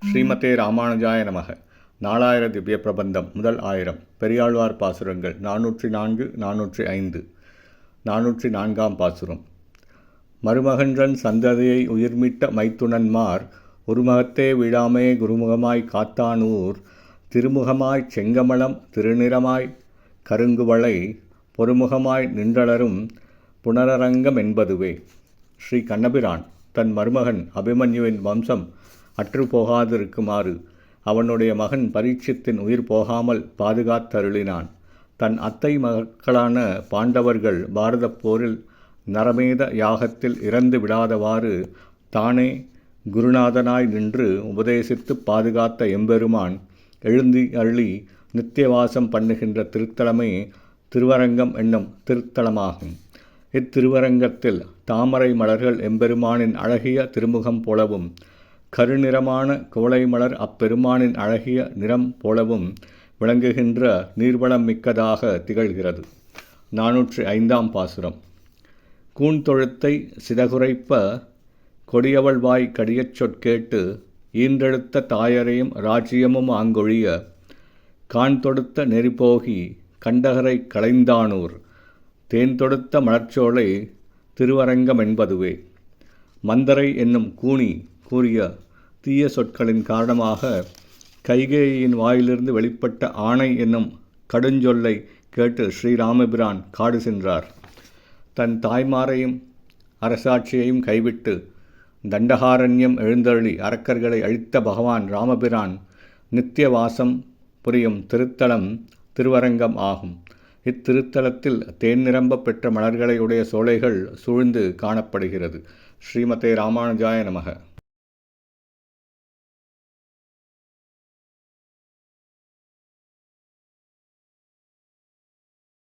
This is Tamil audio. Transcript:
ஸ்ரீமதே ராமானுஜாய நமக. 4000 திவ்ய பிரபந்தம் முதல் 1000 பெரியாழ்வார் பாசுரங்கள் 404, 405. 404ஆம் பாசுரம். மருமகன்றன் சந்ததியை உயிர்மிட்ட மைத்துனன்மார் ஒருமுகத்தே விழாமே குருமுகமாய் காத்தானூர் திருமுகமாய்ச் செங்கமலம் திருநிறமாய் கருங்குவளை பொறுமுகமாய் நின்றளரும் புனரரங்கம் என்பதுவே. ஸ்ரீ கண்ணபிரான் தன் மருமகன் அபிமன்யுவின் வம்சம் அற்று போகாதிருக்குமாறு அவனுடைய மகன் பரீட்சித்தின் உயிர் போகாமல் பாதுகாத்தருளினான். தன் அத்தை மக்களான பாண்டவர்கள் பாரதப் போரில் நரமேத யாகத்தில் இறந்து விடாதவாறு தானே குருநாதனாய் நின்று உபதேசித்து பாதுகாத்த எம்பெருமான் எழுந்தி அருளி நித்தியவாசம் பண்ணுகின்ற திருத்தலமே திருவரங்கம் என்னும் திருத்தலமாகும். இத்திருவரங்கத்தில் தாமரை மலர்கள் எம்பெருமானின் அழகிய திருமுகம் போலவும் கருநிறமான குவளை மலர் அப்பெருமானின் அழகிய நிறம் போலவும் விளங்குகின்ற நீர்வளம் மிக்கதாக திகழ்கிறது. 405ஆம் பாசுரம். கூண்தொழுத்தை சிதகுரைப்ப கொடியவள் வாய் கடியச் சொற்கேட்டு ஈன்றெடுத்த தாயரையும் ராஜ்யமும் ஆங்கொழிய கான் தொடுத்த நெறிபோகி கண்டகரை களைந்தானூர் தேன் தொடுத்த மலர்ச்சோலை திருவரங்கம் என்பதுவே. மந்தரை என்னும் கூனி கூறிய தீய சொற்களின் காரணமாக கைகேயின் வாயிலிருந்து வெளிப்பட்ட ஆணை என்னும் கடுஞ்சொல்லை கேட்டு ஸ்ரீராமபிரான் காடு சென்றார். தன் தாய்மாரையும் அரசாட்சியையும் கைவிட்டு தண்டகாரண்யம் எழுந்தருளி அரக்கர்களை அழித்த பகவான் ராமபிரான் நித்தியவாசம் புரியும் திருத்தலம் திருவரங்கம் ஆகும். இத்திருத்தலத்தில் தேன் நிரம்ப பெற்ற மலர்களை உடைய சோலைகள் சூழ்ந்து காணப்படுகிறது. ஸ்ரீமதே ராமானுஜாய நமக.